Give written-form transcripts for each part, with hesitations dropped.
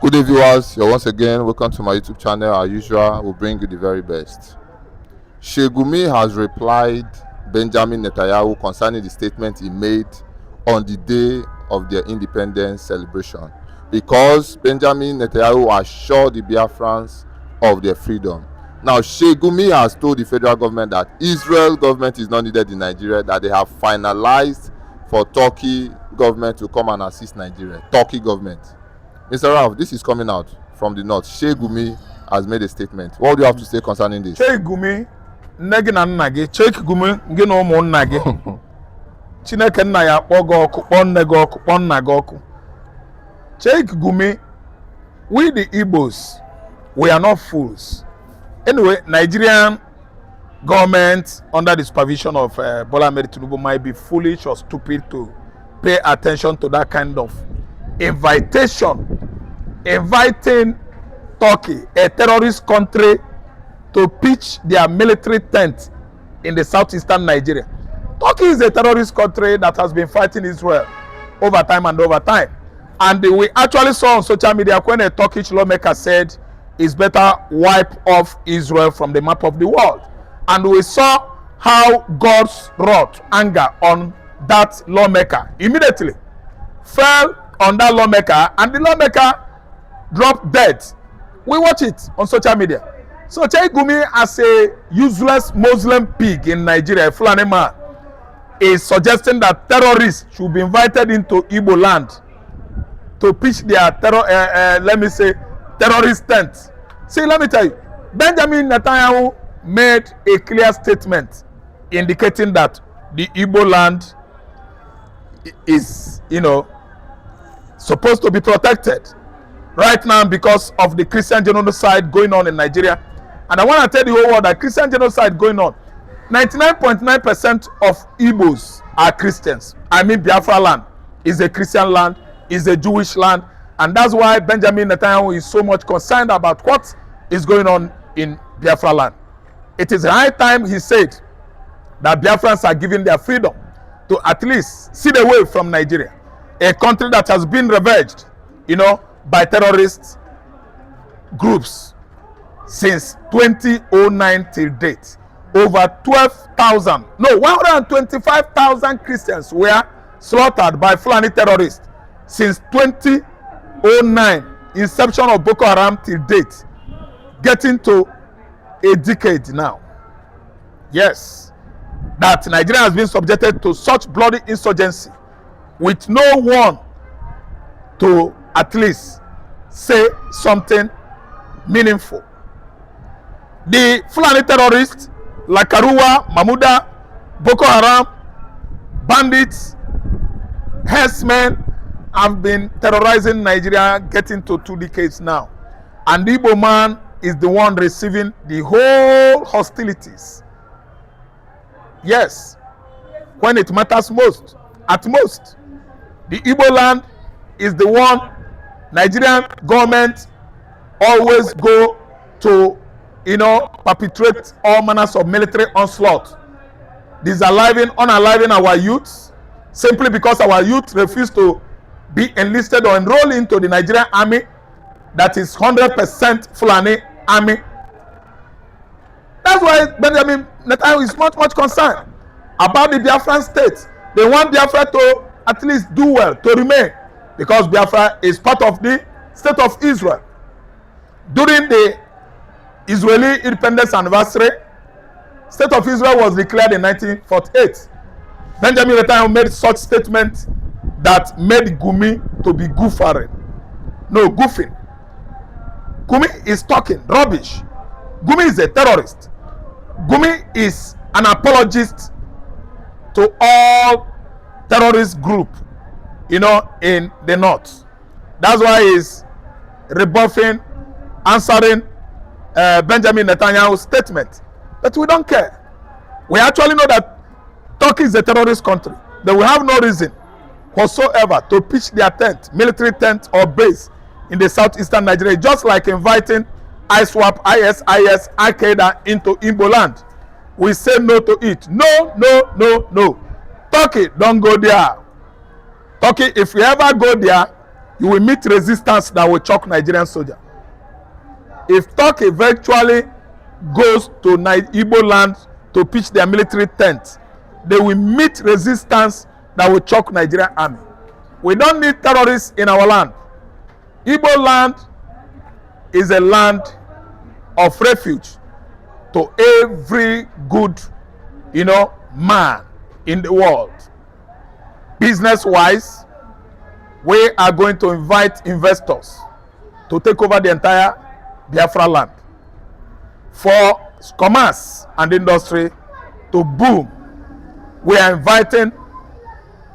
Good day, viewers. You're once again welcome to my YouTube channel. As usual, we'll bring you the very best. Sheikh Gumi has replied Benjamin Netanyahu concerning the statement he made on the day of their independence celebration, because Benjamin Netanyahu assured the Biafrans of their freedom. Now, Sheikh Gumi has told the federal government that Israel government is not needed in Nigeria, that they have finalized for Turkey government to come and assist Nigeria. Turkey government. Mr. Ralph, this is coming out from the north. Sheikh Gumi has made a statement. What do you have to say concerning this? Sheikh Gumi, negi na nna gị, Sheikh Gumi gị na ụmụnna gị. Chineke nna ya kpọọ gị ọkụ, kpọọ nne gị ọkụ, kpọọ nna gị ọkụ. Sheikh Gumi, we the Igbos, we are not fools. Anyway, Nigerian government under the supervision of Bola Ahmed Tinubu might be foolish or stupid to pay attention to that kind of inviting Turkey, a terrorist country, to pitch their military tent in the southeastern Nigeria. Turkey is a terrorist country that has been fighting Israel over time and over time. And we actually saw on social media when a Turkish lawmaker said it's better wipe off Israel from the map of the world. And we saw how God's wrath, anger on that lawmaker immediately fell on that lawmaker, and the lawmaker dropped dead. We watch it on social media. So Sheikh Gumi, as a useless Muslim pig in Nigeria, a Fulani man, is suggesting that terrorists should be invited into Igbo land to pitch their terrorist tent. See, let me tell you, Benjamin Netanyahu made a clear statement indicating that the Igbo land is, supposed to be protected right now because of the Christian genocide going on in Nigeria. And I want to tell the whole world that Christian genocide going on. 99.9% of Igbos are Christians. I mean, Biafra land is a Christian land, is a Jewish land, and that's why Benjamin Netanyahu is so much concerned about what is going on in Biafra land. It is high time, he said, that Biafrans are given their freedom to at least sit away from Nigeria, a country that has been ravaged, by terrorist groups since 2009 till date. Over 125,000 Christians were slaughtered by Fulani terrorists since 2009, inception of Boko Haram till date, getting to a decade now. Yes, that Nigeria has been subjected to such bloody insurgency with no one to at least say something meaningful. The Fulani terrorists like Karuwa, Mamuda, Boko Haram, bandits, herdsmen have been terrorizing Nigeria getting to 2 decades now. And the Igbo man is the one receiving the whole hostilities. Yes, when it matters most, at most, the Igbo land is the one Nigerian government always go to, perpetrate all manners of military onslaught, unaliving our youths, simply because our youth refuse to be enlisted or enroll into the Nigerian army that is 100% Fulani army. That's why Benjamin Netanyahu is much concerned about the Biafran state. They want Biafra to at least do well, to remain, because Biafra is part of the state of Israel. During the Israeli independence anniversary, state of Israel was declared in 1948. Benjamin Netanyahu made such statement that made Gumi to be goofing. Gumi is talking rubbish. Gumi is a terrorist. Gumi is an apologist to all terrorist group, in the north. That's why he's rebuffing, answering Benjamin Netanyahu's statement. But we don't care. We actually know that Turkey is a terrorist country. They will have no reason whatsoever to pitch their tent, military tent or base in the southeastern Nigeria, just like inviting ISWAP, ISIS, Al-Qaeda into Igbo land. We say no to it. No. Turkey, don't go there. Turkey, if you ever go there, you will meet resistance that will choke Nigerian soldier. If Turkey virtually goes to Igbo land to pitch their military tent, they will meet resistance that will choke Nigerian army. We don't need terrorists in our land. Igbo land is a land of refuge to every good, man in the world. Business-wise, we are going to invite investors to take over the entire Biafra land. For commerce and industry to boom, we are inviting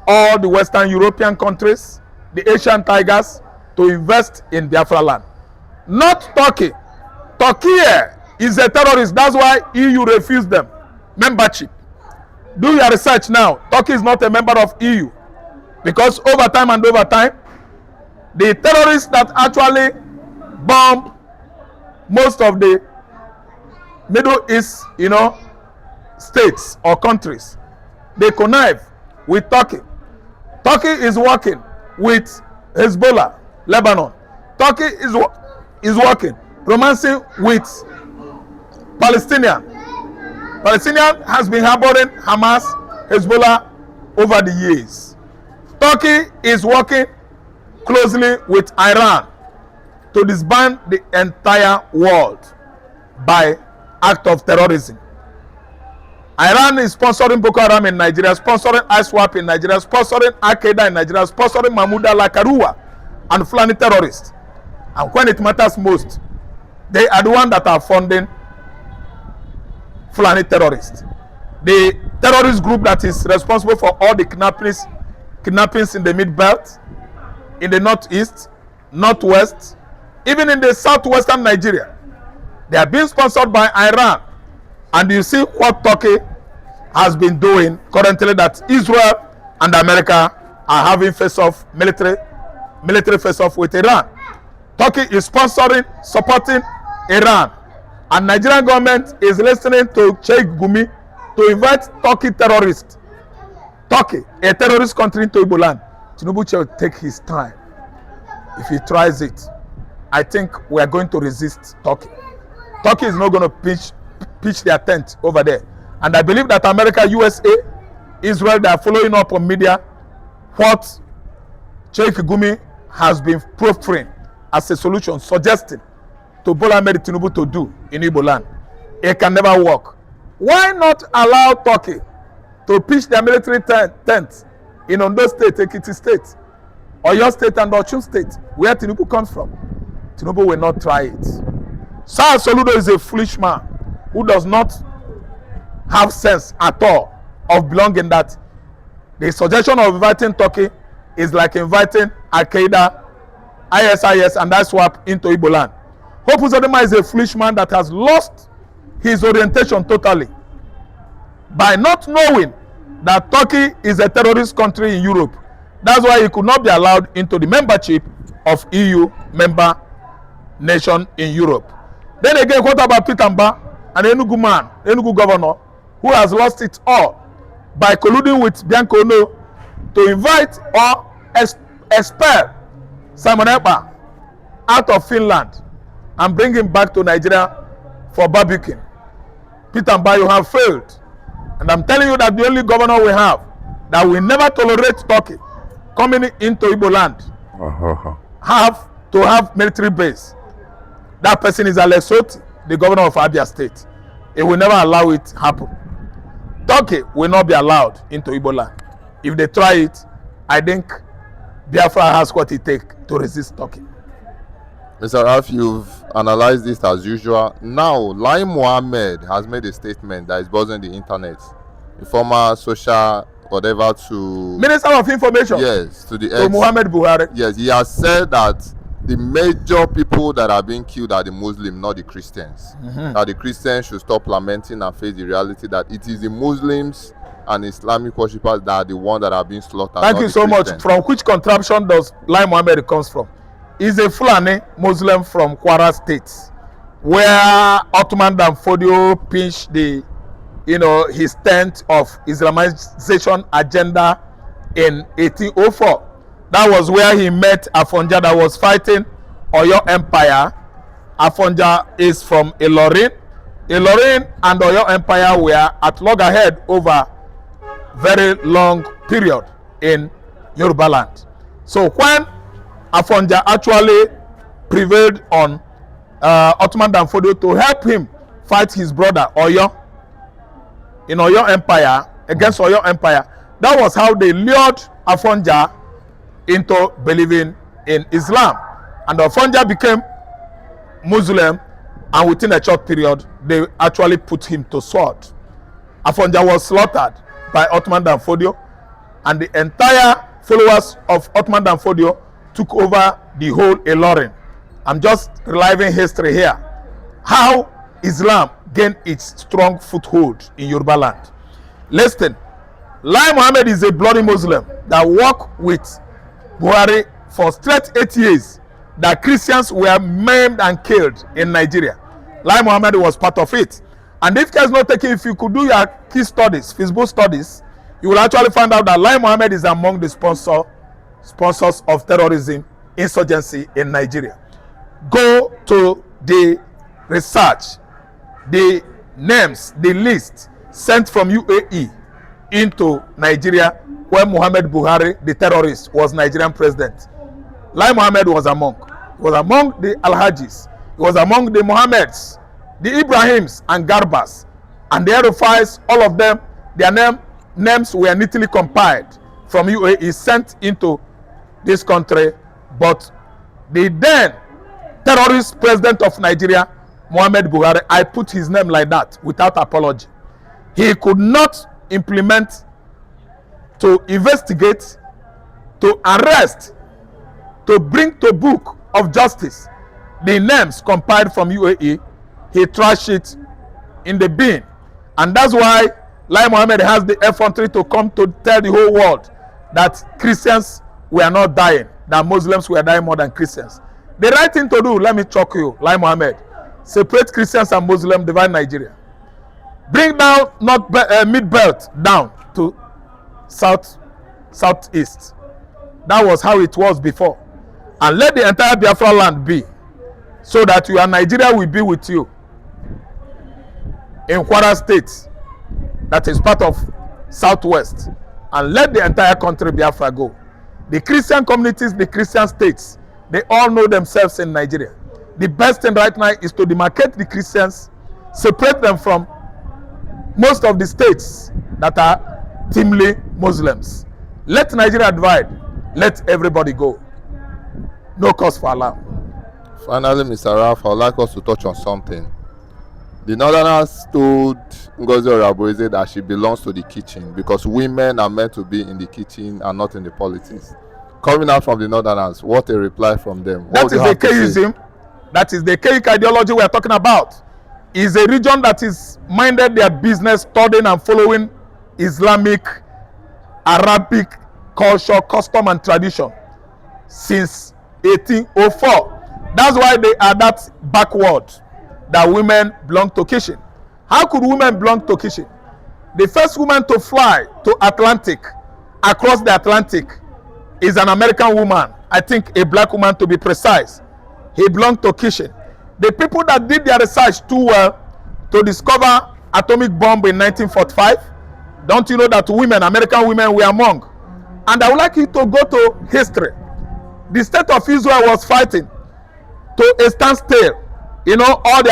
all the Western European countries, the Asian tigers, to invest in Biafra land. Not Turkey. Turkey is a terrorist. That's why EU refused them membership. Do your research now. Turkey is not a member of EU. Because over time, the terrorists that actually bomb most of the Middle East, states or countries, they connive with Turkey. Turkey is working with Hezbollah, Lebanon. Turkey is working, romancing with Palestinian. Palestinian has been harboring Hamas, Hezbollah over the years. Turkey is working closely with Iran to disband the entire world by act of terrorism. Iran is sponsoring Boko Haram in Nigeria, sponsoring ISWAP in Nigeria, sponsoring Al-Qaeda in Nigeria, sponsoring Mahmoud al-Karua and Fulani terrorists. And when it matters most, they are the ones that are funding Fulani terrorists. The terrorist group that is responsible for all the kidnappings in the Mid-Belt, in the Northeast, Northwest, even in the Southwestern Nigeria, they are being sponsored by Iran. And you see what Turkey has been doing currently, that Israel and America are having face-off, military face-off with Iran. Turkey is supporting Iran. And Nigerian government is listening to Sheikh Gumi to invite Turkey terrorists. Turkey, a terrorist country, into Igbo land. Tinubu will take his time. If he tries it, I think we are going to resist Turkey. Turkey is not going to pitch their tent over there. And I believe that America, USA, Israel, they are following up on media what Sheikh Gumi has been proffering as a solution, suggesting to Bola Ahmed Tinubu to do in Igbo land. It can never work. Why not allow Turkey to pitch their military tent in Ondo State, Ekiti State, Oyo State and Osun State, where Tinubu comes from? Tinubu will not try it. Sir Soludo is a foolish man who does not have sense at all of belonging, that the suggestion of inviting Turkey is like inviting Al-Qaeda, ISIS and ISWAP into Igbo land. Hope Uzodinma is a foolish man that has lost his orientation totally by not knowing that Turkey is a terrorist country in Europe. That's why he could not be allowed into the membership of EU member nation in Europe. Then again, what about Peter Mba, an Enugu governor, who has lost it all by colluding with Bianco Ono to invite or expel Simon Ekpa out of Finland and bring him back to Nigeria for barbecuing? Peter Mba, you have failed. And I'm telling you that the only governor we have that will never tolerate Turkey coming into Igbo land have to have military base. That person is Alessoti, the governor of Abia State. He will never allow it happen. Turkey will not be allowed into Igbo land. If they try it, I think Biafra has what it takes to resist Turkey. Mr. Ralph, you've analyzed this as usual. Now, Lai Mohammed has made a statement that is buzzing the internet. The former social whatever to Minister of Information. Yes, to the to Muhammad Buhari. Yes, he has said that the major people that are being killed are the Muslims, not the Christians. That the Christians should stop lamenting and face the reality that it is the Muslims and Islamic worshippers that are the ones that are being slaughtered. Thank you so much. From which contraption does Lai Mohammed comes from? He's a Fulani Muslim from Kwara State, where Ottoman Dan Fodio pitched his tent of Islamization agenda in 1804. That was where he met Afonja that was fighting Oyo Empire. Afonja is from Ilorin. Ilorin and Oyo Empire were at loggerhead over very long period in Yoruba land. So when Afonja actually prevailed on Ottoman Danfodio to help him fight his brother Oyo in Oyo Empire, against Oyo Empire, that was how they lured Afonja into believing in Islam. And Afonja became Muslim, and within a short period, they actually put him to sword. Afonja was slaughtered by Ottoman Danfodio, and the entire followers of Ottoman Danfodio took over the whole Ilorin. I'm just reliving history here. How Islam gained its strong foothold in Yoruba land. Listen, Lai Mohammed is a bloody Muslim that worked with Buhari for straight 8 years. That Christians were maimed and killed in Nigeria. Lai Mohammed was part of it. And if care is not taken, if you could do your key studies, Facebook studies, you will actually find out that Lai Mohammed is among the sponsors of terrorism, insurgency in Nigeria. Go to the research, the names, the list sent from UAE into Nigeria when Muhammad Buhari, the terrorist, was Nigerian president. Lai Mohammed was among. He was among the Alhajis. He was among the Mohammeds, the Ibrahims and Garbas. And the Arufais, all of them, their names were neatly compiled from UAE, sent into this country. But the then terrorist president of Nigeria, Muhammad Buhari, I put his name like that without apology. He could not implement, to investigate, to arrest, to bring to book of justice the names compiled from UAE. He trashed it in the bin. And that's why Lai Mohammed has the effrontery to come to tell the whole world that Christians were not dying, that Muslims were dying more than Christians. The right thing to do, let me choke you, Lai Mohammed, separate Christians and Muslims, divide Nigeria. Bring down mid-belt down to southeast. That was how it was before. And let the entire Biafra land be, so that you and Nigeria will be with you in Kwara State, that is part of Southwest, and let the entire country Biafra go. The Christian communities, the Christian states, they all know themselves in Nigeria. The best thing right now is to demarcate the Christians, separate them from most of the states that are teamly Muslims. Let Nigeria divide. Let everybody go. No cause for alarm. Finally, Mr. Ralph, I would like us to touch on something. The Northerners told Ngozi Orabueze that she belongs to the kitchen because women are meant to be in the kitchen and not in the politics. Coming out from the Northerners, what a reply from them. That is the Kayism. That is the Kayic ideology we are talking about. Is a region that is minded their business, studying and following Islamic, Arabic culture, custom and tradition since 1804. That's why they are that backward, that women belong to kitchen. How could women belong to kitchen? The first woman to fly to Atlantic, across the Atlantic, is an American woman. I think a black woman to be precise. He belonged to kitchen. The people that did their research too well to discover atomic bomb in 1945, don't you know that women, American women, were among? And I would like you to go to history. The state of Israel was fighting to a standstill. You know, all the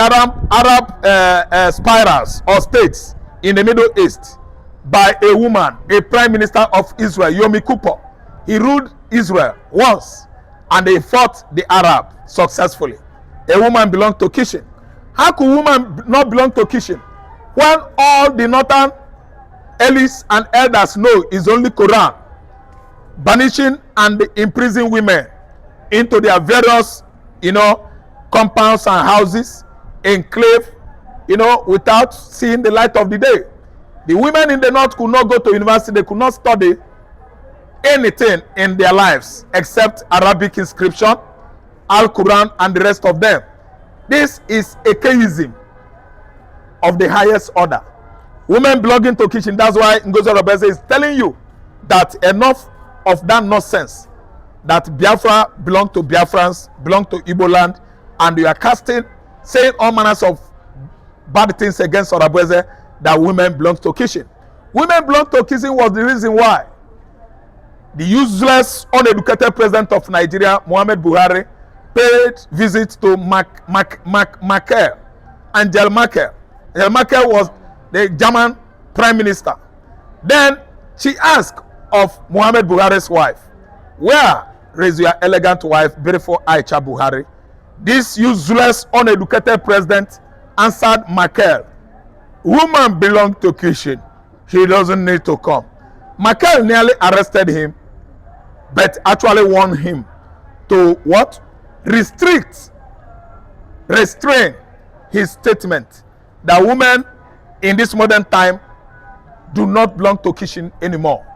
Arab spirals or states in the Middle East by a woman, a prime minister of Israel, Yomi Kupper. He ruled Israel once and they fought the Arab successfully. A woman belonged to kitchen. How could women not belong to kitchen when all the northern elites and elders know is only Quran banishing and imprisoning women into their various, compounds and houses, enclave, without seeing the light of the day. The women in the north could not go to university. They could not study anything in their lives except Arabic inscription, Al-Quran, and the rest of them. This is atheism of the highest order. Women belonging to kitchen. That's why Ngozi Orabueze is telling you that enough of that nonsense. that Biafra belong to Biafrans, belong to Igbo land, and you are casting, saying all manners of bad things against Orabweze, that women belong to Kishin. Women belong to Kishin was the reason why the useless, uneducated president of Nigeria, Muhammad Buhari, paid visits to Merkel, Angela Merkel. Angela Merkel was the German prime minister. Then she asked of Muhammad Buhari's wife, where is your elegant wife, beautiful Aisha Buhari? This useless, uneducated president answered Merkel, woman belong to Kishin. He doesn't need to come. Merkel nearly arrested him, but actually warned him to what? Restrain his statement that women in this modern time do not belong to Kishin anymore.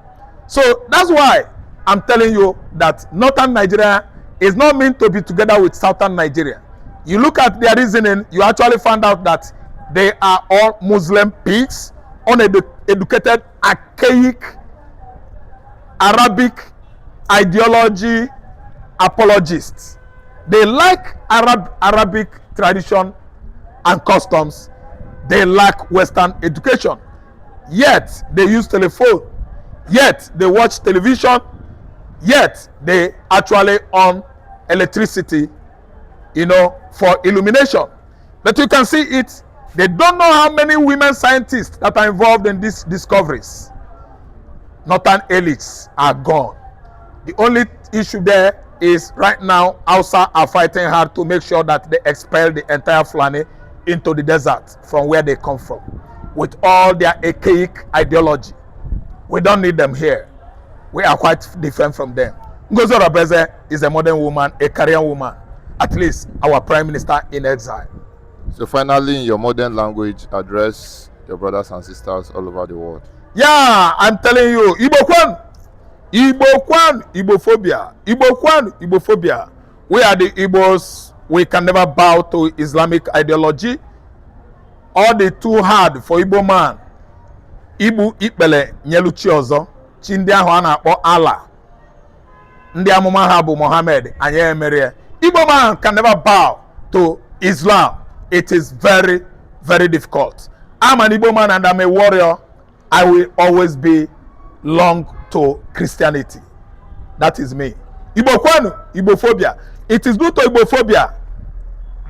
So that's why I'm telling you that northern Nigeria is not meant to be together with southern Nigeria. You look at their reasoning, you actually find out that they are all Muslim pigs, uneducated, archaic, Arabic ideology apologists. They like Arabic tradition and customs. They lack Western education. Yet they use telephone. Yet they watch television. Yet they actually own electricity, for illumination. But you can see it. They don't know how many women scientists that are involved in these discoveries. Northern elites are gone. The only issue there is right now Hausa are fighting hard to make sure that they expel the entire Fulani into the desert from where they come from, with all their archaic ideology. We don't need them here. We are quite different from them. Ngozi Orabweze is a modern woman, a career woman, at least our prime minister in exile. So finally, in your modern language, address your brothers and sisters all over the world. Yeah, I'm telling you, Igbo Kwan, Igbophobia, Igbo Kwan, Igbophobia. We are the Igbos. We can never bow to Islamic ideology. All the too hard for Igbo man. Igbo ikpele nyeluchi ọzọ. Chi ndị ahụ a na-akpọ Allah. Ndị amụma ha bụ Muhammad anyị emere. Igbo man can never bow to Islam. It is very, very difficult. I'm an Igbo man and I'm a warrior. I will always be long to Christianity. That is me. Igbo Kwanu, Igbophobia. It is due to Igbophobia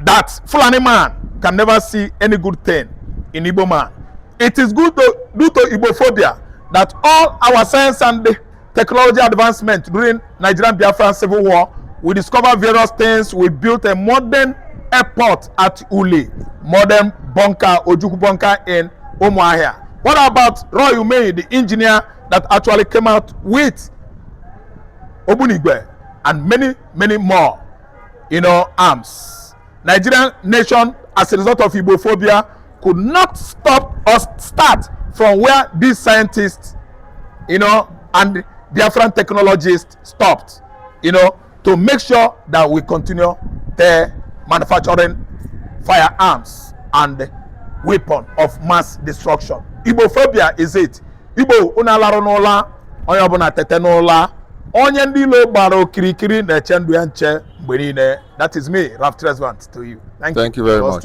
that Fulani man can never see any good thing in Igbo man. It is due to Igbophobia that all our science and technology advancement during Nigerian Biafran Civil War, we discovered various things. We built a modern airport at Uli, modern bunker, Ojukwu bunker in Umuahia. What about Roy Umei, the engineer that actually came out with Obunigwe and many, many more, arms? Nigerian nation, as a result of Igbophobia, could not stop or start from where these scientists, and Biafran technologists stopped, to make sure that we continue the manufacturing firearms and weapon of mass destruction. Igbophobia is it. Igbo unalarụ n'ụla, onye ọbụla tete n'ụla, onye ndị ilo gbara okirikiri na-eche ndụ ya nche mgbe niile. That is me, Raf Tresvant, to you. Thank you very much.